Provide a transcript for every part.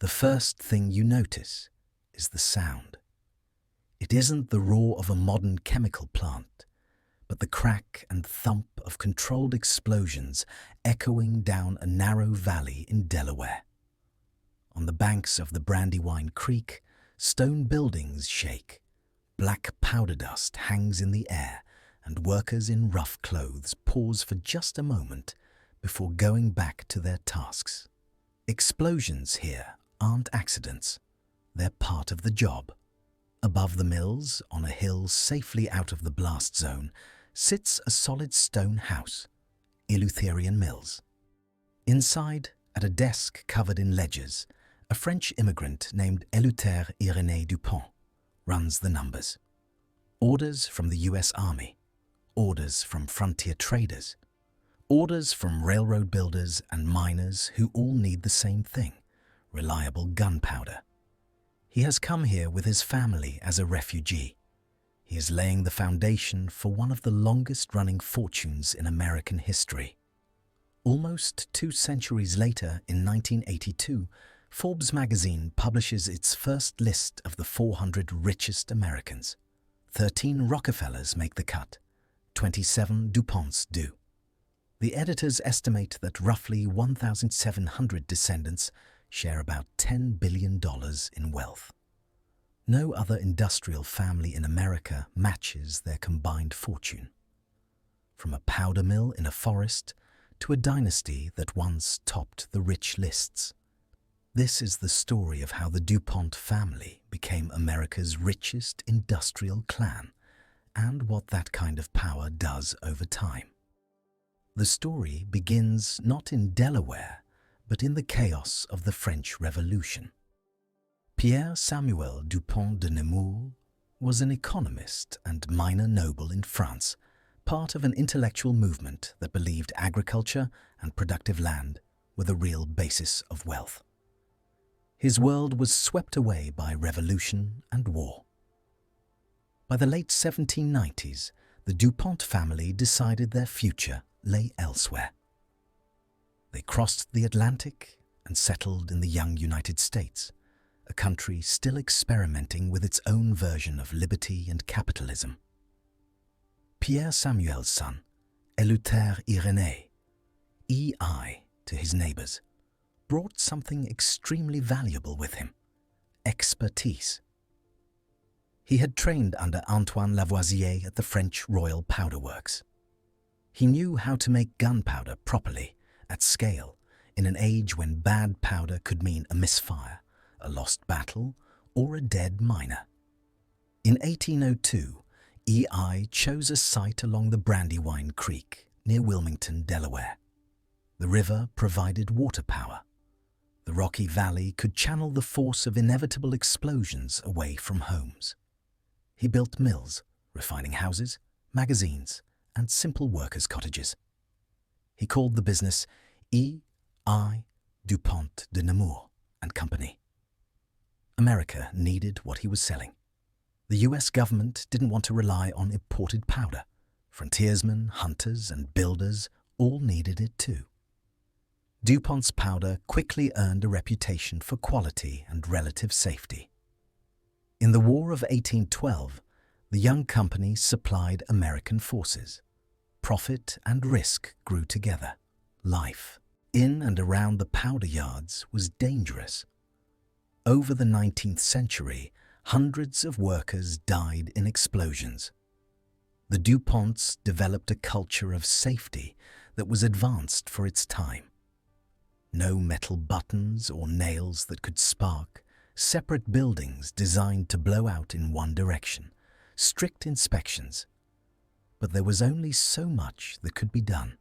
the first thing you notice is the sound. It isn't the roar of a modern chemical plant, but the crack and thump of controlled explosions echoing down a narrow valley in Delaware. On the banks of the Brandywine Creek, stone buildings shake, black powder dust hangs in the air, and workers in rough clothes pause for just a moment before going back to their tasks. Explosions here aren't accidents, they're part of the job. Above the mills, on a hill safely out of the blast zone, sits a solid stone house, Eleutherian Mills. Inside, at a desk covered in ledgers, a French immigrant named Eleuthère Irénée Dupont runs the numbers. Orders from the US Army, orders from frontier traders, orders from railroad builders and miners who all need the same thing, reliable gunpowder. He has come here with his family as a refugee. He is laying the foundation for one of the longest-running fortunes in American history. Almost 2 centuries later, in 1982, Forbes magazine publishes its first list of the 400 richest Americans. 13 Rockefellers make the cut, 27 DuPonts do. The editors estimate that roughly 1,700 descendants share about $10 billion in wealth. No other industrial family in America matches their combined fortune. From a powder mill in a forest to a dynasty that once topped the rich lists. This is the story of how the DuPont family became America's richest industrial clan and what that kind of power does over time. The story begins not in Delaware, but in the chaos of the French Revolution. Pierre Samuel Dupont de Nemours was an economist and minor noble in France, part of an intellectual movement that believed agriculture and productive land were the real basis of wealth. His world was swept away by revolution and war. By the late 1790s, the DuPont family decided their future lay elsewhere. They crossed the Atlantic and settled in the young United States, a country still experimenting with its own version of liberty and capitalism. Pierre Samuel's son, Eleuthère Irénée, EI to his neighbors, brought something extremely valuable with him: expertise. He had trained under Antoine Lavoisier at the French Royal Powder Works. He knew how to make gunpowder properly, at scale, in an age when bad powder could mean a misfire, a lost battle, or a dead miner. In 1802, EI chose a site along the Brandywine Creek, near Wilmington, Delaware. The river provided water power. The rocky valley could channel the force of inevitable explosions away from homes. He built mills, refining houses, magazines, and simple workers' cottages. He called the business E.I. Dupont de Nemours and Company. America needed what he was selling. The US government didn't want to rely on imported powder. Frontiersmen, hunters, and builders all needed it too. DuPont's powder quickly earned a reputation for quality and relative safety. In the War of 1812, the young company supplied American forces. Profit and risk grew together. Life in and around the powder yards was dangerous. Over the 19th century, hundreds of workers died in explosions. The DuPonts developed a culture of safety that was advanced for its time. No metal buttons or nails that could spark, separate buildings designed to blow out in one direction, strict inspections. But there was only so much that could be done.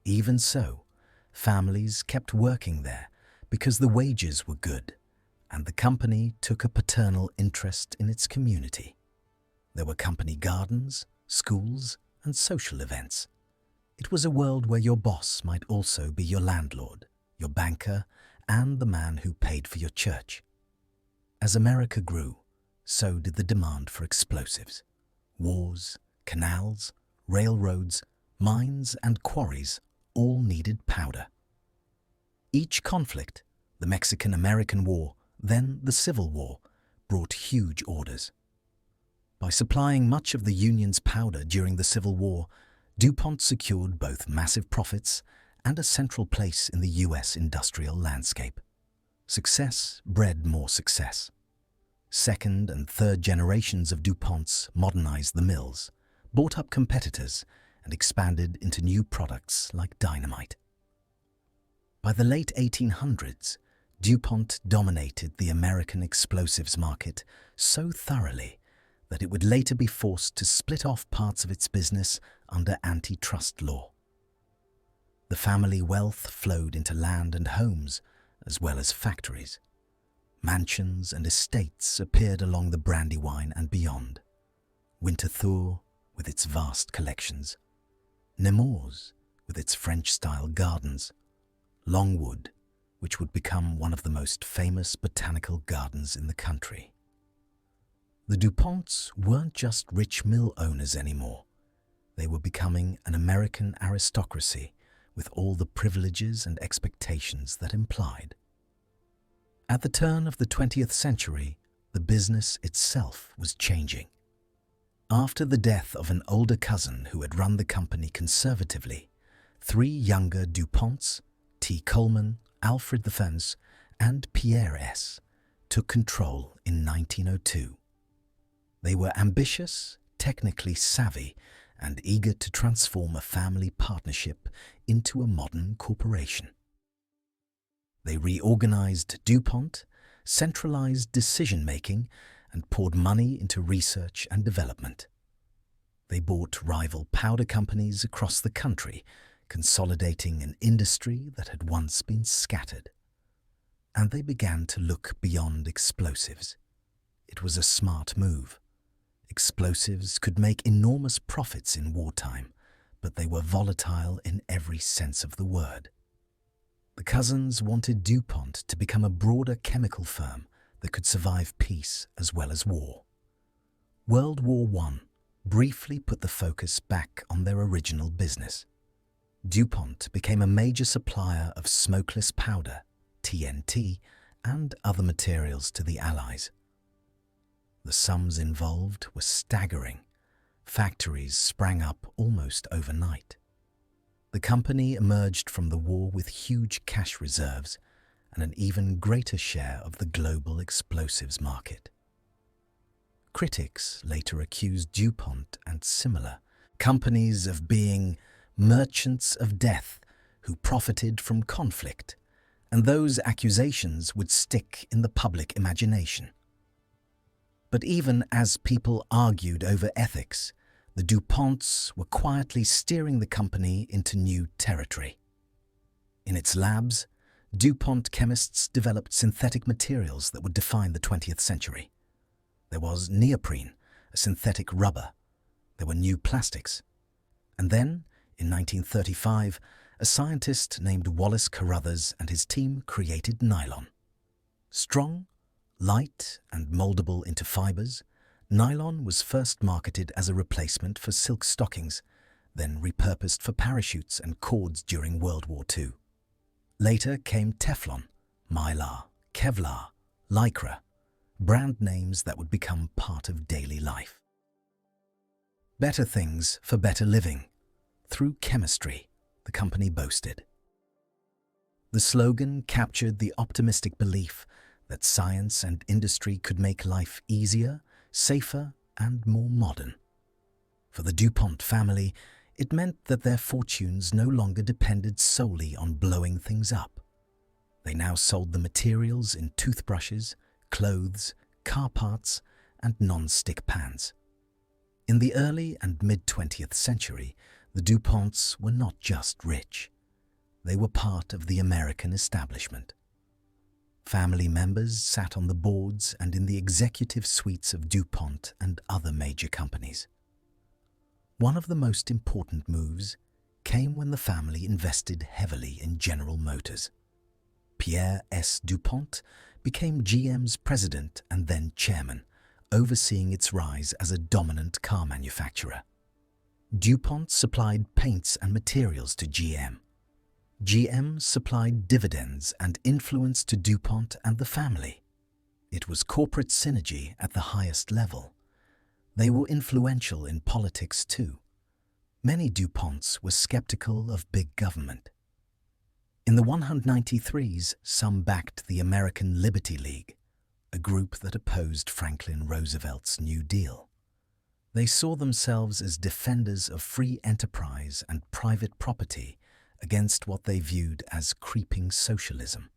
Even so, families kept working there because the wages were good, and the company took a paternal interest in its community. There were company gardens, schools, and social events. It was a world where your boss might also be your landlord, your banker, and the man who paid for your church. As America grew, so did the demand for explosives. Wars, canals, railroads, mines, and quarries all needed powder. Each conflict, The Mexican-American War, then the Civil War, brought huge orders. By supplying much of the Union's powder during the Civil War, DuPont secured both massive profits and a central place in the U.S. industrial landscape. Success bred more success. Second and third generations of DuPonts modernized the mills, bought up competitors, and expanded into new products like dynamite. By the late 1800s, DuPont dominated the American explosives market so thoroughly that it would later be forced to split off parts of its business under antitrust law. The family wealth flowed into land and homes, as well as factories. Mansions and estates appeared along the Brandywine and beyond. Winterthur, with its vast collections. Nemours, with its French-style gardens. Longwood, which would become one of the most famous botanical gardens in the country. The DuPonts weren't just rich mill owners anymore. They were becoming an American aristocracy with all the privileges and expectations that implied. At the turn of the 20th century, the business itself was changing. After the death of an older cousin who had run the company conservatively, 3 younger DuPonts, T. Coleman, Alfred the Fence, and Pierre S., took control in 1902. They were ambitious, technically savvy, and eager to transform a family partnership into a modern corporation. They reorganized DuPont, centralized decision-making, and poured money into research and development. They bought rival powder companies across the country, consolidating an industry that had once been scattered. And they began to look beyond explosives. It was a smart move. Explosives could make enormous profits in wartime, but they were volatile in every sense of the word. The cousins wanted DuPont to become a broader chemical firm that could survive peace as well as war. World War I briefly put the focus back on their original business. DuPont became a major supplier of smokeless powder, TNT, and other materials to the Allies. The sums involved were staggering. Factories sprang up almost overnight. The company emerged from the war with huge cash reserves and an even greater share of the global explosives market. Critics later accused DuPont and similar companies of being merchants of death who profited from conflict, and those accusations would stick in the public imagination. But even as people argued over ethics, the DuPonts were quietly steering the company into new territory. In its labs, DuPont chemists developed synthetic materials that would define the 20th century. There was neoprene, a synthetic rubber. There were new plastics. And then, in 1935, a scientist named Wallace Carruthers and his team created nylon. Strong, light, and moldable into fibers, nylon was first marketed as a replacement for silk stockings, then repurposed for parachutes and cords during World War II. Later came Teflon, Mylar, Kevlar, Lycra, brand names that would become part of daily life. Better things for better living, through chemistry, the company boasted. The slogan captured the optimistic belief that science and industry could make life easier, safer, and more modern. For the DuPont family, it meant that their fortunes no longer depended solely on blowing things up. They now sold the materials in toothbrushes, clothes, car parts, and non-stick pans. In the early and mid-20th century, the DuPonts were not just rich. They were part of the American establishment. Family members sat on the boards and in the executive suites of DuPont and other major companies. One of the most important moves came when the family invested heavily in General Motors. Pierre S. DuPont became GM's president and then chairman, overseeing its rise as a dominant car manufacturer. DuPont supplied paints and materials to GM. GM supplied dividends and influence to DuPont and the family. It was corporate synergy at the highest level. They were influential in politics too. Many DuPonts were skeptical of big government. In the 193s, some backed the American Liberty League, a group that opposed Franklin Roosevelt's New Deal. They saw themselves as defenders of free enterprise and private property against what they viewed as creeping socialism.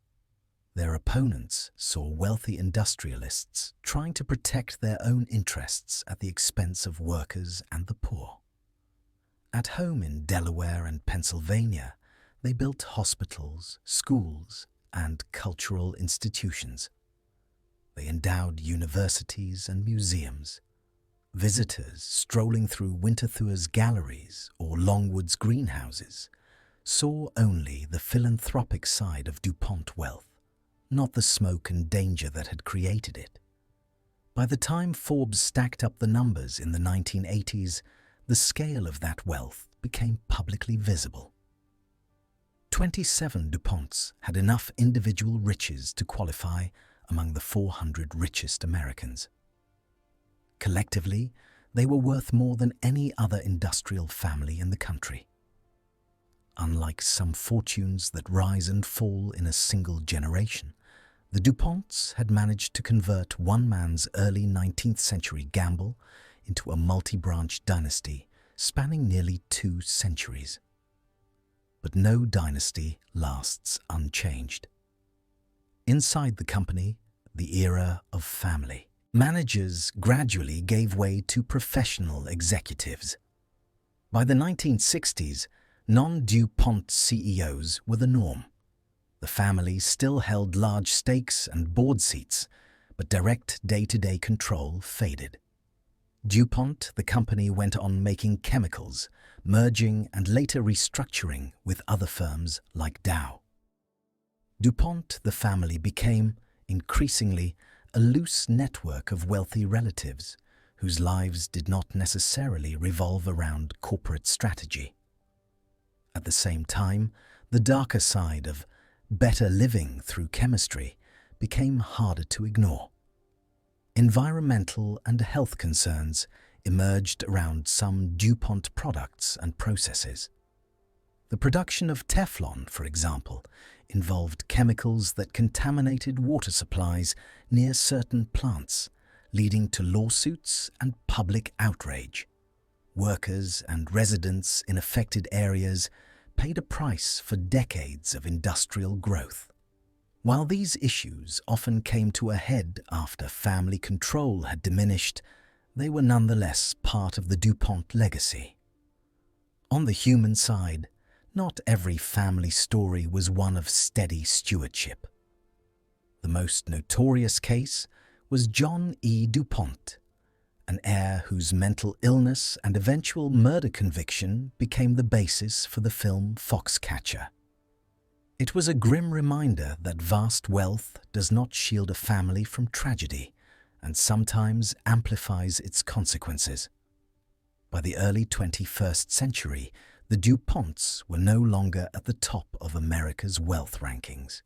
Their opponents saw wealthy industrialists trying to protect their own interests at the expense of workers and the poor. At home in Delaware and Pennsylvania, they built hospitals, schools, and cultural institutions. They endowed universities and museums. Visitors strolling through Winterthure's galleries or Longwood's greenhouses saw only the philanthropic side of DuPont wealth, not the smoke and danger that had created it. By the time Forbes stacked up the numbers in the 1980s, the scale of that wealth became publicly visible. 27 DuPonts had enough individual riches to qualify among the 400 richest Americans. Collectively, they were worth more than any other industrial family in the country. Unlike some fortunes that rise and fall in a single generation, the DuPonts had managed to convert one man's early 19th century gamble into a multi-branch dynasty spanning nearly 2 centuries. But no dynasty lasts unchanged. Inside the company, the era of family. Managers gradually gave way to professional executives. By the 1960s, non-DuPont CEOs were the norm. The family still held large stakes and board seats, but direct day-to-day control faded. DuPont, the company, went on making chemicals, merging and later restructuring with other firms like Dow. DuPont, the family, became, increasingly, a loose network of wealthy relatives whose lives did not necessarily revolve around corporate strategy. At the same time, the darker side of better living through chemistry became harder to ignore. Environmental and health concerns emerged around some DuPont products and processes. The production of Teflon, for example, involved chemicals that contaminated water supplies near certain plants, leading to lawsuits and public outrage. Workers and residents in affected areas paid a price for decades of industrial growth. While these issues often came to a head after family control had diminished, they were nonetheless part of the DuPont legacy. On the human side, not every family story was one of steady stewardship. The most notorious case was John E. DuPont, an heir whose mental illness and eventual murder conviction became the basis for the film Foxcatcher. It was a grim reminder that vast wealth does not shield a family from tragedy and sometimes amplifies its consequences. By the early 21st century, the DuPonts were no longer at the top of America's wealth rankings.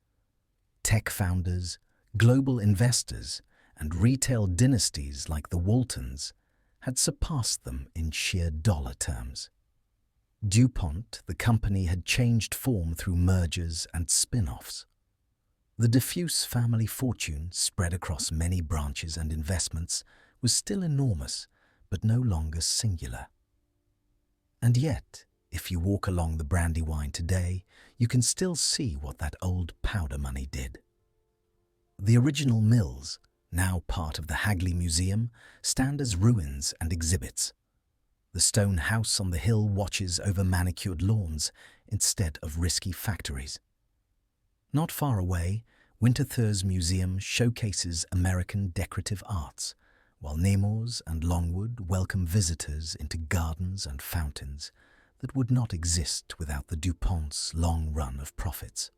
Tech founders, global investors, and retail dynasties like the Waltons had surpassed them in sheer dollar terms. DuPont, the company, had changed form through mergers and spin-offs. The diffuse family fortune, spread across many branches and investments, was still enormous, but no longer singular. And yet, if you walk along the Brandywine today, you can still see what that old powder money did. The original mills, now part of the Hagley Museum, stand as ruins and exhibits. The stone house on the hill watches over manicured lawns instead of risky factories. Not far away, Winterthure's museum showcases American decorative arts, while Nemours and Longwood welcome visitors into gardens and fountains that would not exist without the DuPont's long run of profits.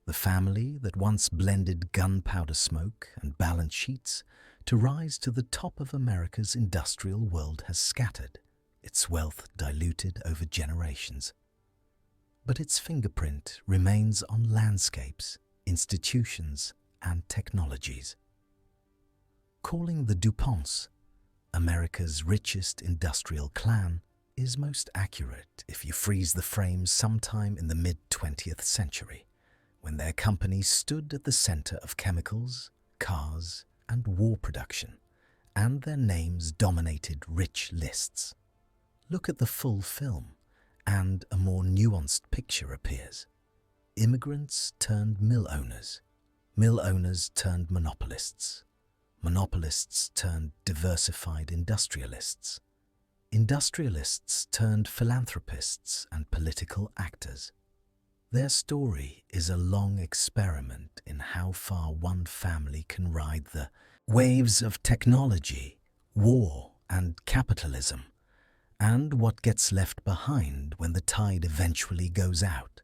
The family that once blended gunpowder smoke and balance sheets to rise to the top of America's industrial world has scattered, its wealth diluted over generations. but its fingerprint remains on landscapes, institutions, and technologies. Calling the Ponts America's richest industrial clan is most accurate if you freeze the frames sometime in the mid-20th century, when their company stood at the center of chemicals, cars, and war production, and their names dominated rich lists. Look at the full film, and a more nuanced picture appears. Immigrants turned mill owners turned monopolists, monopolists turned diversified industrialists, industrialists turned philanthropists and political actors. Their story is a long experiment in how far one family can ride the waves of technology, war, and capitalism, and what gets left behind when the tide eventually goes out.